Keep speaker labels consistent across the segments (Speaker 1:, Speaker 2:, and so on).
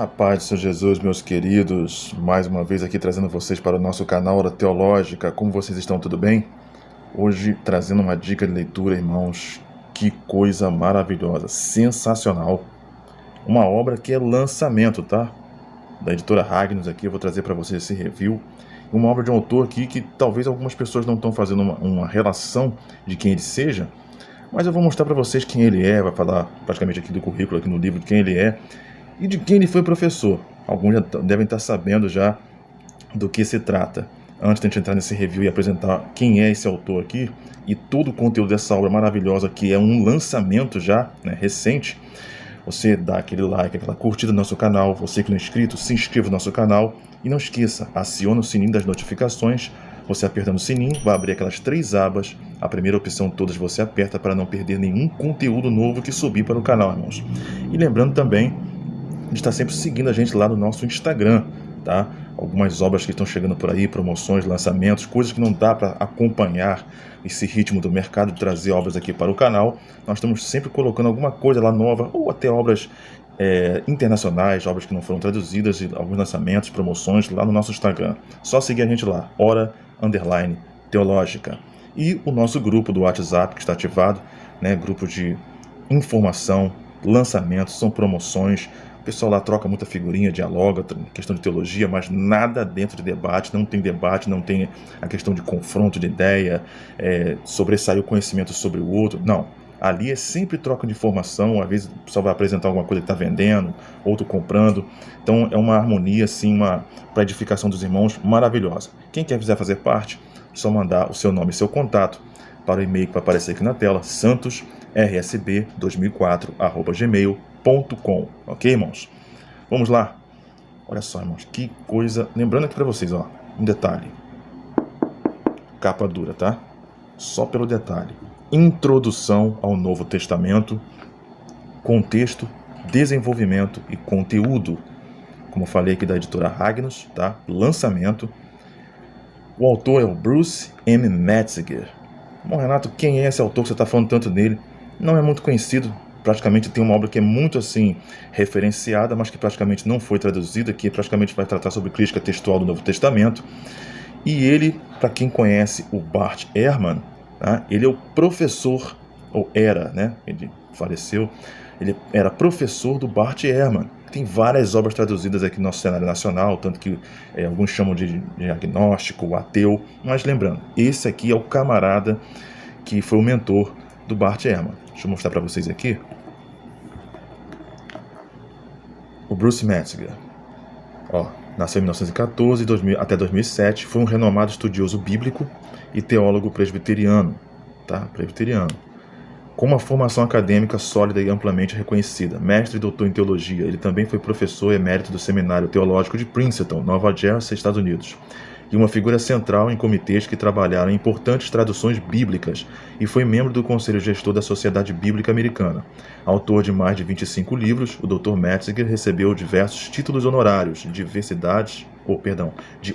Speaker 1: A paz do Senhor Jesus, meus queridos, mais uma vez aqui trazendo vocês para o nosso canal Hora Teológica. Como vocês estão, tudo bem? Hoje trazendo uma dica de leitura, irmãos. Que coisa maravilhosa, sensacional. Uma obra que é lançamento, tá? Da editora Ragnos aqui, eu vou trazer para vocês esse review. Uma obra de um autor aqui que talvez algumas pessoas não estão fazendo uma relação de quem ele seja, mas eu vou mostrar para vocês quem ele é, vai falar praticamente aqui do currículo, aqui no livro, de quem ele é e de quem ele foi professor. Alguns já devem estar sabendo já do que se trata. Antes de a gente entrar nesse review e apresentar quem é esse autor aqui e todo o conteúdo dessa obra maravilhosa, que é um lançamento já, né, recente, você dá aquele like, aquela curtida no nosso canal. Você que não é inscrito, se inscreva no nosso canal e não esqueça, aciona o sininho das notificações. Você apertando o sininho, vai abrir aquelas 3 abas. A primeira opção todas você aperta para não perder nenhum conteúdo novo que subir para o canal, irmãos. E lembrando também de estar sempre seguindo a gente lá no nosso Instagram, tá? Algumas obras que estão chegando por aí, promoções, lançamentos, coisas que não dá para acompanhar esse ritmo do mercado de trazer obras aqui para o canal. Nós estamos sempre colocando alguma coisa lá nova, ou até obras internacionais, obras que não foram traduzidas, e alguns lançamentos, promoções lá no nosso Instagram. Só seguir a gente lá, Hora_Teológica. E o nosso grupo do WhatsApp que está ativado, né? Grupo de informação, lançamentos, são promoções. O pessoal lá troca muita figurinha, dialoga, questão de teologia, mas nada dentro de debate, não tem a questão de confronto de ideia, sobressair o conhecimento sobre o outro, não. Ali é sempre troca de informação, às vezes o pessoal vai apresentar alguma coisa que está vendendo, outro comprando, então é uma harmonia, assim, para edificação dos irmãos, maravilhosa. Quem quiser fazer parte, é só mandar o seu nome e seu contato para o e-mail que vai aparecer aqui na tela, santosrsb2004@gmail.com. Ok, irmãos? Vamos lá. Olha só, irmãos, que coisa. Lembrando aqui para vocês, ó, um detalhe. Capa dura, tá? Só pelo detalhe. Introdução ao Novo Testamento, contexto, desenvolvimento e conteúdo. Como eu falei aqui da editora Ragnos, tá? Lançamento. O autor é o Bruce M. Metzger. Bom, Renato, quem é esse autor que você está falando tanto dele? Não é muito conhecido. Praticamente tem uma obra que é muito assim referenciada, mas que praticamente não foi traduzida, que praticamente vai tratar sobre crítica textual do Novo Testamento. E ele, para quem conhece o Bart Ehrman, tá? Ele é o professor, ou era, né? Ele faleceu, ele era professor do Bart Ehrman. Tem várias obras traduzidas aqui no nosso cenário nacional, tanto que alguns chamam de agnóstico, ateu, mas lembrando, esse aqui é o camarada que foi o mentor do Bart Ehrman. Deixa eu mostrar para vocês aqui. O Bruce Metzger, ó, nasceu em 1914 até 2007, foi um renomado estudioso bíblico e teólogo presbiteriano, tá? Presbiteriano, com uma formação acadêmica sólida e amplamente reconhecida, mestre e doutor em teologia. Ele também foi professor emérito do Seminário Teológico de Princeton, Nova Jersey, Estados Unidos, e uma figura central em comitês que trabalharam em importantes traduções bíblicas, e foi membro do Conselho Gestor da Sociedade Bíblica Americana. Autor de mais de 25 livros, o Dr. Metzger recebeu diversos títulos honorários de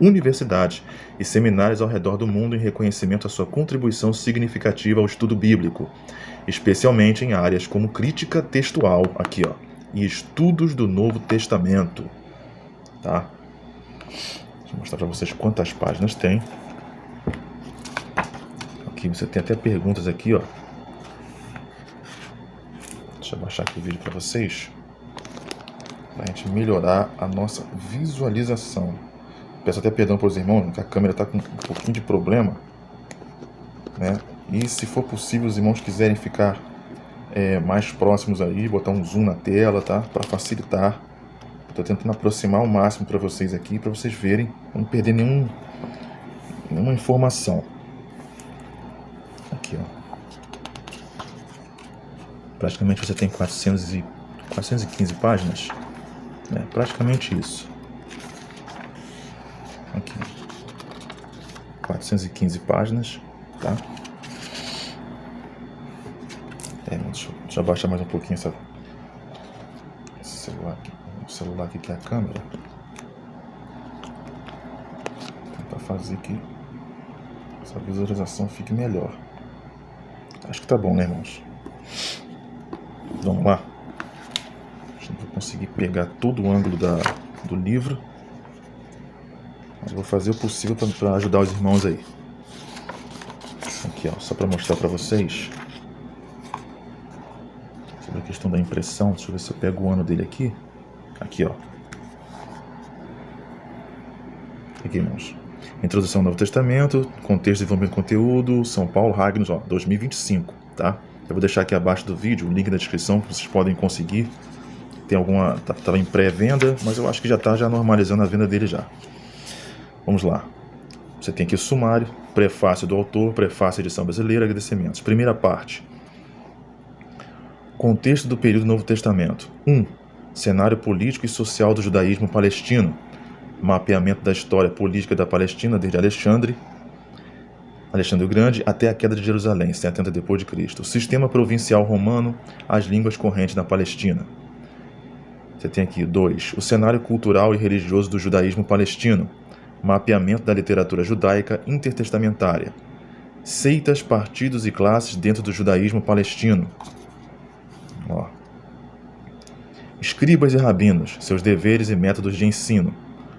Speaker 1: universidades e seminários ao redor do mundo em reconhecimento à sua contribuição significativa ao estudo bíblico, especialmente em áreas como crítica textual, aqui, ó, e estudos do Novo Testamento, tá? Deixa eu mostrar para vocês quantas páginas tem. Aqui você tem até perguntas aqui, ó. Deixa eu baixar aqui o vídeo para vocês, para a gente melhorar a nossa visualização. Peço até perdão para os irmãos, que a câmera está com um pouquinho de problema, né? E se for possível, os irmãos quiserem ficar mais próximos aí, botar um zoom na tela, tá? Para facilitar. Estou tentando aproximar ao máximo para vocês aqui, para vocês verem, não perder nenhuma informação. Aqui, ó. Praticamente você tem 415 páginas. Praticamente isso. Aqui. 415 páginas, tá? Deixa eu abaixar mais um pouquinho esse celular aqui, que é a câmera. Vou tentar fazer que essa visualização fique melhor. Acho que tá bom, né, irmãos? Vamos lá. Deixa eu conseguir pegar todo o ângulo do livro. Mas vou fazer o possível para ajudar os irmãos aí. Aqui, ó, só para mostrar para vocês sobre a questão da impressão. Deixa eu ver se eu pego o ano dele aqui. Aqui, ó. Aqui, irmãos. Introdução ao Novo Testamento, contexto e desenvolvimento de conteúdo, São Paulo, Ragnos, ó, 2025, tá? Eu vou deixar aqui abaixo do vídeo o link na descrição, que vocês podem conseguir. Tem alguma... Tava em pré-venda, mas eu acho que já está normalizando a venda dele já. Vamos lá. Você tem aqui o sumário, prefácio do autor, prefácio edição brasileira, agradecimentos. Primeira parte. Contexto do período do Novo Testamento. 1. Cenário político e social do judaísmo palestino. Mapeamento da história política da Palestina desde Alexandre o Grande até a queda de Jerusalém, 70 d.C. O sistema provincial romano, as línguas correntes na Palestina. Você tem aqui 2. O cenário cultural e religioso do judaísmo palestino. Mapeamento da literatura judaica intertestamentária. Seitas, partidos e classes dentro do judaísmo palestino. Ó. Escribas e rabinos, seus deveres e métodos de ensino.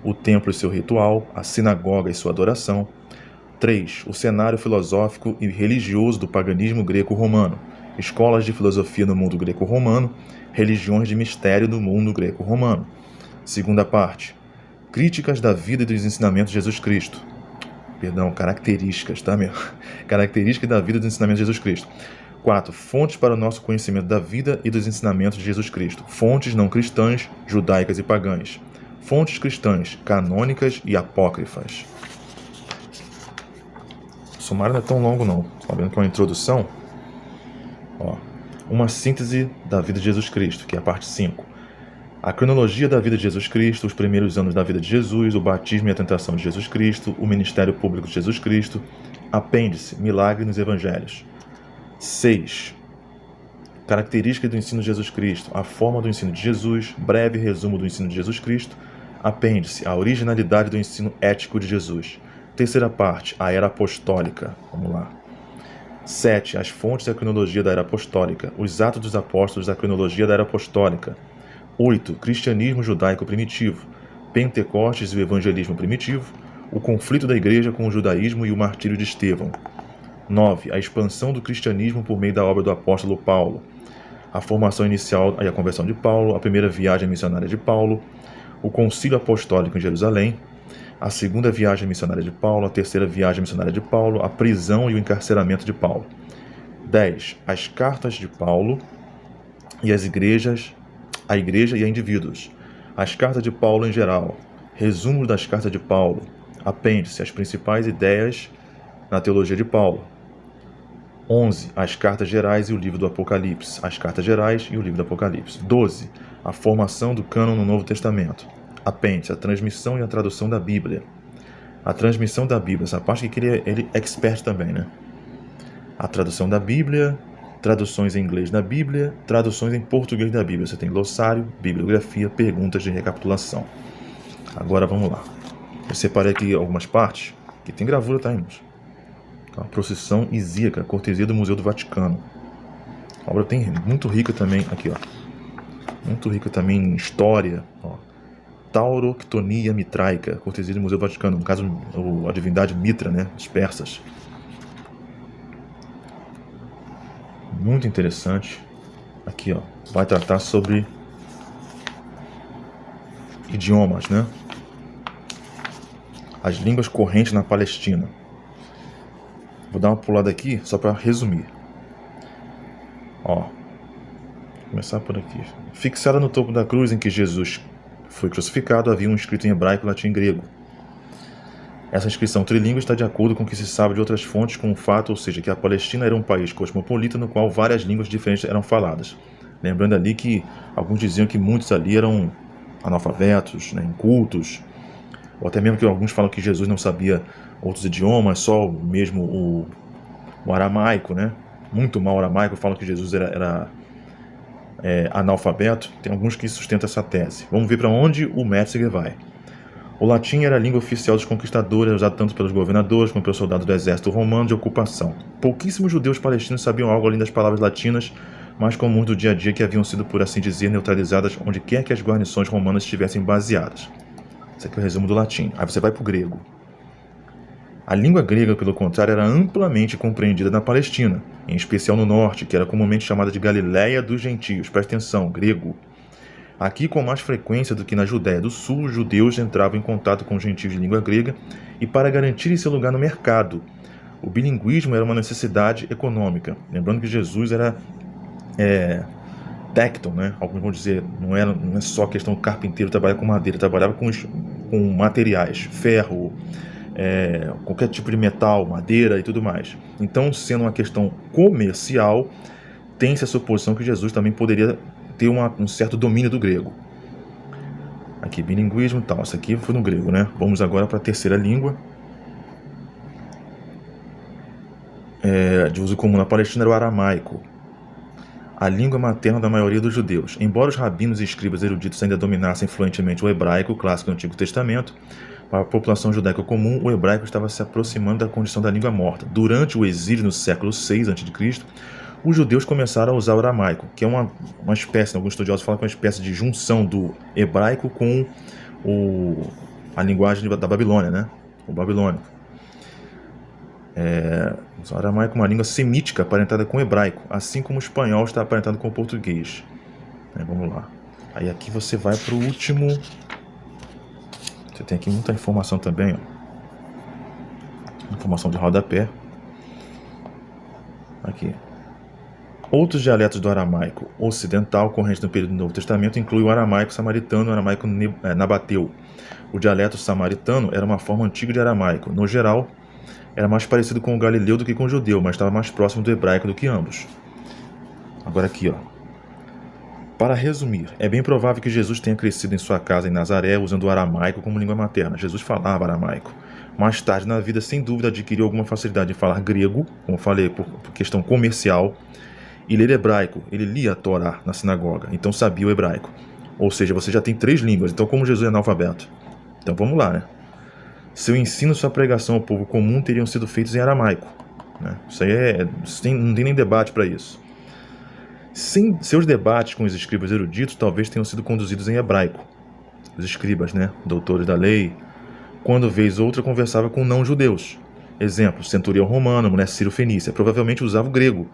Speaker 1: O templo e seu ritual, a sinagoga e sua adoração. 3. O cenário filosófico e religioso do paganismo greco-romano. Escolas de filosofia no mundo greco-romano, religiões de mistério no mundo greco-romano. Segunda parte. Críticas da vida e dos ensinamentos de Jesus Cristo. Perdão, características, tá, meu? Características da vida e dos ensinamentos de Jesus Cristo. 4. Fontes para o nosso conhecimento da vida e dos ensinamentos de Jesus Cristo. Fontes não cristãs, judaicas e pagãs. Fontes cristãs, canônicas e apócrifas. O sumário não é tão longo não. Sabendo que é uma introdução. Ó, uma síntese da vida de Jesus Cristo, que é a parte 5. A cronologia da vida de Jesus Cristo, os primeiros anos da vida de Jesus, o batismo e a tentação de Jesus Cristo, o ministério público de Jesus Cristo. Apêndice, milagre nos evangelhos. 6. Características do ensino de Jesus Cristo, a forma do ensino de Jesus, breve resumo do ensino de Jesus Cristo. Apêndice, a originalidade do ensino ético de Jesus. Terceira parte, a era apostólica. Vamos lá. 7. As fontes da cronologia da era apostólica, os atos dos apóstolos da cronologia da era apostólica. 8. Cristianismo judaico primitivo, Pentecostes e o evangelismo primitivo, o conflito da igreja com o judaísmo e o martírio de Estevão. 9. A expansão do cristianismo por meio da obra do apóstolo Paulo. A formação inicial e a conversão de Paulo, a primeira viagem missionária de Paulo, o concílio apostólico em Jerusalém, a segunda viagem missionária de Paulo, a terceira viagem missionária de Paulo, a prisão e o encarceramento de Paulo. 10. As cartas de Paulo e as igrejas, a igreja e a indivíduos. As cartas de Paulo em geral, resumo das cartas de Paulo, apêndice, as principais ideias na teologia de Paulo. 11. As cartas gerais e o livro do Apocalipse. As cartas gerais e o livro do Apocalipse. 12. A formação do cânon no Novo Testamento. Apêndice, a transmissão e a tradução da Bíblia. A transmissão da Bíblia, essa parte que ele é expert também, né? A tradução da Bíblia, traduções em inglês da Bíblia, traduções em português da Bíblia. Você tem glossário, bibliografia, perguntas de recapitulação. Agora vamos lá. Eu separei aqui algumas partes, que tem gravura, tá, irmãos? A procissão isíaca, cortesia do Museu do Vaticano. A obra tem muito rica também, aqui, ó. Muito rica também em história, ó. Tauroctonia mitraica, cortesia do Museu do Vaticano. No caso, a divindade Mitra, né? Dos persas. Muito interessante. Aqui, ó. Vai tratar sobre idiomas, né? As línguas correntes na Palestina. Vou dar uma pulada aqui só para resumir. Ó. Vou começar por aqui. Fixada no topo da cruz em que Jesus foi crucificado, havia um escrito em hebraico, latim e grego. Essa inscrição trilíngue está de acordo com o que se sabe de outras fontes com o fato, ou seja, que a Palestina era um país cosmopolita no qual várias línguas diferentes eram faladas. Lembrando ali que alguns diziam que muitos ali eram analfabetos, né, incultos, ou até mesmo que alguns falam que Jesus não sabia outros idiomas, só mesmo o aramaico, né? Muito mal aramaico, falam que Jesus era analfabeto. Tem alguns que sustentam essa tese. Vamos ver para onde o Metzinger vai. O latim era a língua oficial dos conquistadores, usado tanto pelos governadores como pelos soldados do exército romano de ocupação. Pouquíssimos judeus palestinos sabiam algo além das palavras latinas mas comuns do dia a dia que haviam sido, por assim dizer, neutralizadas onde quer que as guarnições romanas estivessem baseadas. Esse aqui é o resumo do latim. Aí você vai para o grego. A língua grega, pelo contrário, era amplamente compreendida na Palestina, em especial no norte, que era comumente chamada de Galiléia dos gentios. Presta atenção, grego. Aqui, com mais frequência do que na Judéia do Sul, os judeus entravam em contato com os gentios de língua grega e para garantirem seu lugar no mercado. O bilinguismo era uma necessidade econômica. Lembrando que Jesus era tecton, né? Alguns vão dizer, não é só questão do carpinteiro trabalhar com madeira, trabalhava com materiais, ferro, qualquer tipo de metal, madeira e tudo mais. Então, sendo uma questão comercial, tem-se a suposição que Jesus também poderia ter um certo domínio do grego. Aqui, bilinguismo e tal. Isso aqui foi no grego, né? Vamos agora para a terceira língua. De uso comum na Palestina era o aramaico, a língua materna da maioria dos judeus. Embora os rabinos e escribas eruditos ainda dominassem fluentemente o hebraico, o clássico do Antigo Testamento, para a população judaica comum, o hebraico estava se aproximando da condição da língua morta. Durante o exílio no século VI a.C., os judeus começaram a usar o aramaico, que é uma espécie, alguns estudiosos falam que é uma espécie de junção do hebraico com a linguagem da Babilônia, né? O babilônico. O aramaico é uma língua semítica aparentada com o hebraico, assim como o espanhol está aparentado com o português. Vamos lá. Aí aqui você vai para o último. Você tem aqui muita informação também, ó. Informação de rodapé. Aqui. Outros dialetos do aramaico ocidental, correntes no período do Novo Testamento, incluem o aramaico samaritano e o aramaico nabateu. O dialeto samaritano era uma forma antiga de aramaico. No geral, era mais parecido com o galileu do que com o judeu, mas estava mais próximo do hebraico do que ambos. Agora aqui, ó. Para resumir, é bem provável que Jesus tenha crescido em sua casa em Nazaré usando o aramaico como língua materna. Jesus falava aramaico. Mais tarde na vida, sem dúvida, adquiriu alguma facilidade de falar grego, como falei, por questão comercial, e ler hebraico. Ele lia a Torá na sinagoga, então sabia o hebraico. Ou seja, você já tem 3 línguas, então como Jesus é analfabeto? Então vamos lá, né? Seu ensino e sua pregação ao povo comum teriam sido feitos em aramaico, né? Isso aí não tem nem debate para isso. Seus debates com os escribas eruditos talvez tenham sido conduzidos em hebraico. Os escribas, né, doutores da lei, quando vez outra conversava com não-judeus. Exemplo, centurião romano, mulher sírio-fenícia, provavelmente usava o grego,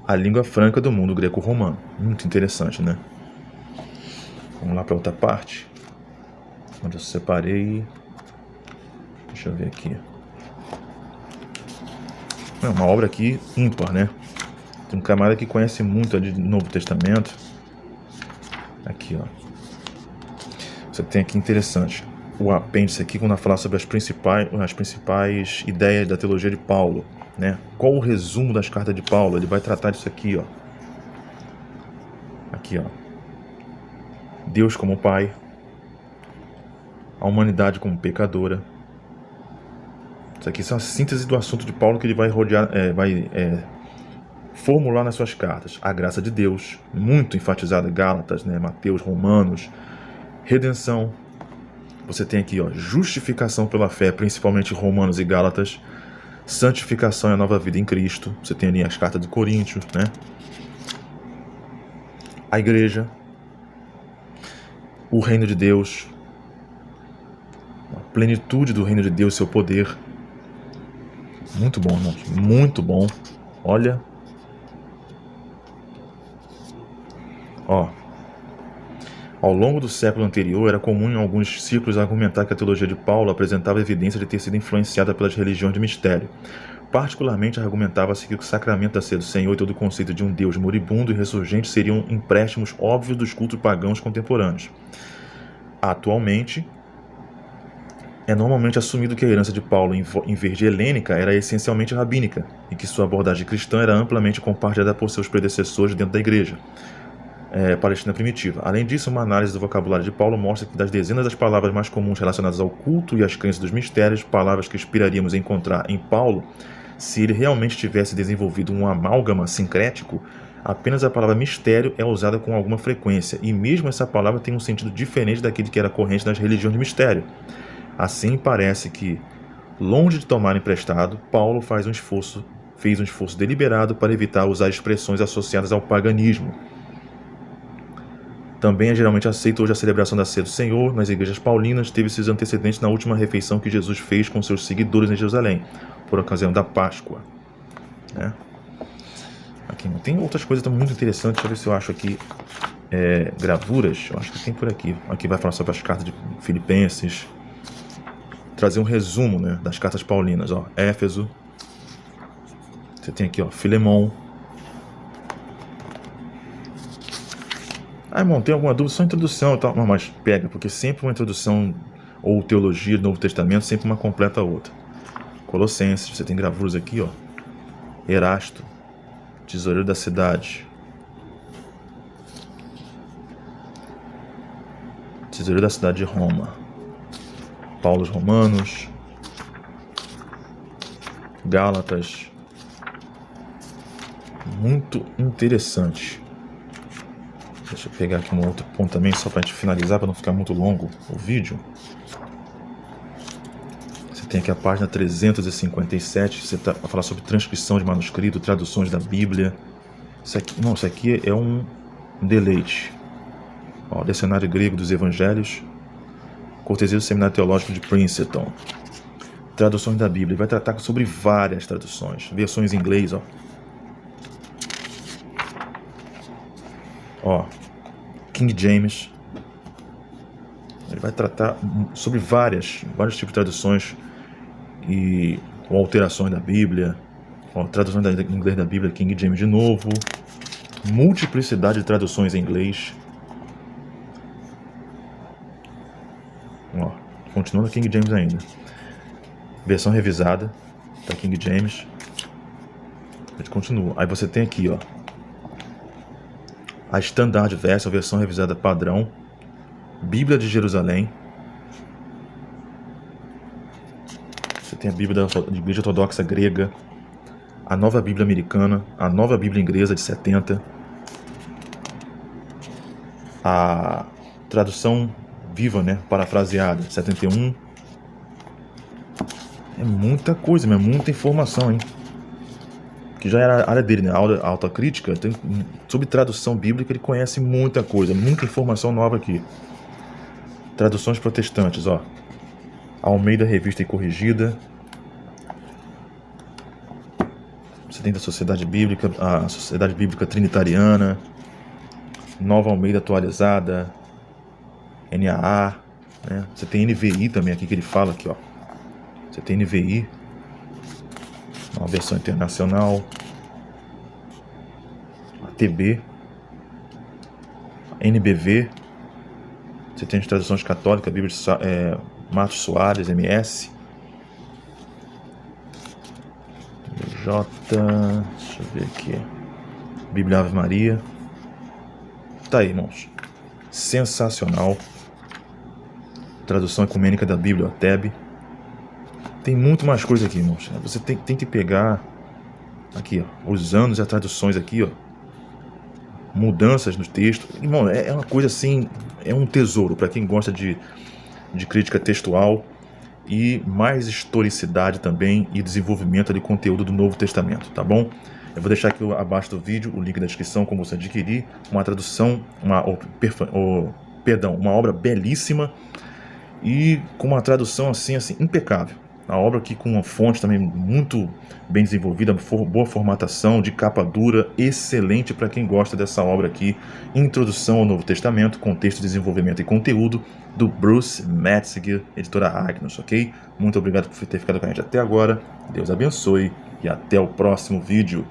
Speaker 1: a língua franca do mundo greco-romano. Muito interessante, né? Vamos lá para outra parte, onde eu separei. Deixa eu ver aqui. É uma obra aqui ímpar, né? Tem um camarada que conhece muito do Novo Testamento. Aqui, ó. Você tem aqui interessante. O apêndice aqui, quando fala sobre as principais ideias da teologia de Paulo, né? Qual o resumo das cartas de Paulo? Ele vai tratar disso aqui, ó. Aqui, ó. Deus como Pai. A humanidade como pecadora. Isso aqui são a síntese do assunto de Paulo que ele vai formular nas suas cartas. A graça de Deus, muito enfatizada, Gálatas, né, Mateus, Romanos, redenção. Você tem aqui, ó, justificação pela fé, principalmente Romanos e Gálatas, santificação e a nova vida em Cristo. Você tem ali as cartas de Coríntios, né? A igreja, o reino de Deus, a plenitude do reino de Deus, seu poder. Muito bom, irmãos, muito bom. Olha, ó, ao longo do século anterior, era comum em alguns círculos argumentar que a teologia de Paulo apresentava evidência de ter sido influenciada pelas religiões de mistério. Particularmente, argumentava-se que o sacramento da ceia do Senhor e todo o conceito de um Deus moribundo e ressurgente seriam empréstimos óbvios dos cultos pagãos contemporâneos. Atualmente, é normalmente assumido que a herança de Paulo, em vez de helênica, era essencialmente rabínica, e que sua abordagem cristã era amplamente compartilhada por seus predecessores dentro da igreja palestina primitiva. Além disso, uma análise do vocabulário de Paulo mostra que das dezenas das palavras mais comuns relacionadas ao culto e às crenças dos mistérios, palavras que esperaríamos encontrar em Paulo, se ele realmente tivesse desenvolvido um amálgama sincrético, apenas a palavra mistério é usada com alguma frequência, e mesmo essa palavra tem um sentido diferente daquele que era corrente nas religiões de mistério. Assim, parece que, longe de tomar emprestado, Paulo faz um esforço fez um esforço deliberado para evitar usar expressões associadas ao paganismo. Também é geralmente aceito hoje a celebração da Ceia do Senhor nas igrejas paulinas, teve seus antecedentes na última refeição que Jesus fez com seus seguidores em Jerusalém, por ocasião da Páscoa. Né? Aqui tem outras coisas muito interessantes, deixa eu ver se eu acho aqui gravuras, eu acho que tem por aqui. Aqui vai falar sobre as cartas de Filipenses, trazer um resumo, né, das cartas paulinas. Ó, Éfeso, você tem aqui, ó, Filemon. Irmão, tem alguma dúvida? Só introdução e tal. Não, mas pega, porque sempre uma introdução ou teologia do Novo Testamento, sempre uma completa a outra. Colossenses, você tem gravuras aqui, ó. Erasto, tesoureiro da cidade. Tesoureiro da cidade de Roma. Paulo aos Romanos. Gálatas. Muito interessante. Deixa eu pegar aqui um outro ponto também, só para a gente finalizar, para não ficar muito longo o vídeo. Você tem aqui a página 357, você vai falar sobre transcrição de manuscrito, traduções da Bíblia. Isso aqui é um deleite. Ó, Dicionário Grego dos Evangelhos, cortesia do Seminário Teológico de Princeton. Traduções da Bíblia, vai tratar sobre várias traduções, versões em inglês, ó. Ó, King James, ele vai tratar sobre vários tipos de traduções e com alterações da Bíblia. Ó, traduções em inglês da Bíblia, King James de novo, multiplicidade de traduções em inglês. Ó, continuando King James ainda, versão revisada da King James. A gente continua. Aí você tem aqui, ó, a Standard Version, a versão revisada padrão, Bíblia de Jerusalém. Você tem a Bíblia da Igreja Ortodoxa Grega, a Nova Bíblia Americana, a Nova Bíblia Inglesa de 70, a tradução viva, né, parafraseada, 71. É muita coisa, é muita informação, hein? Que já era a área dele, né? A alta crítica, sobre tradução bíblica, ele conhece muita coisa, muita informação nova aqui. Traduções protestantes, ó. Almeida Revista e Corrigida. Você tem da Sociedade Bíblica, a Sociedade Bíblica Trinitariana, Nova Almeida Atualizada, NAA, né? Você tem NVI também aqui que ele fala aqui, ó. Você tem NVI, uma versão internacional, a TB, a NBV, você tem as traduções católicas, a Bíblia de Matos Soares, MS, J, deixa eu ver aqui, Bíblia Ave Maria. Tá aí, irmãos, sensacional. Tradução ecumênica da Bíblia, a TEB. Tem muito mais coisa aqui, irmãos. Você tem que pegar aqui, ó, os anos e as traduções aqui, ó, mudanças no texto. Irmão, é uma coisa assim, é um tesouro para quem gosta de crítica textual e mais historicidade também e desenvolvimento de conteúdo do Novo Testamento, tá bom? Eu vou deixar aqui abaixo do vídeo o link da descrição, como você adquirir uma tradução, uma obra belíssima e com uma tradução assim impecável. A obra aqui com uma fonte também muito bem desenvolvida, boa formatação, de capa dura, excelente para quem gosta dessa obra aqui, Introdução ao Novo Testamento, Contexto, Desenvolvimento e Conteúdo, do Bruce Metzger, editora Agnus, ok? Muito obrigado por ter ficado com a gente até agora, Deus abençoe e até o próximo vídeo.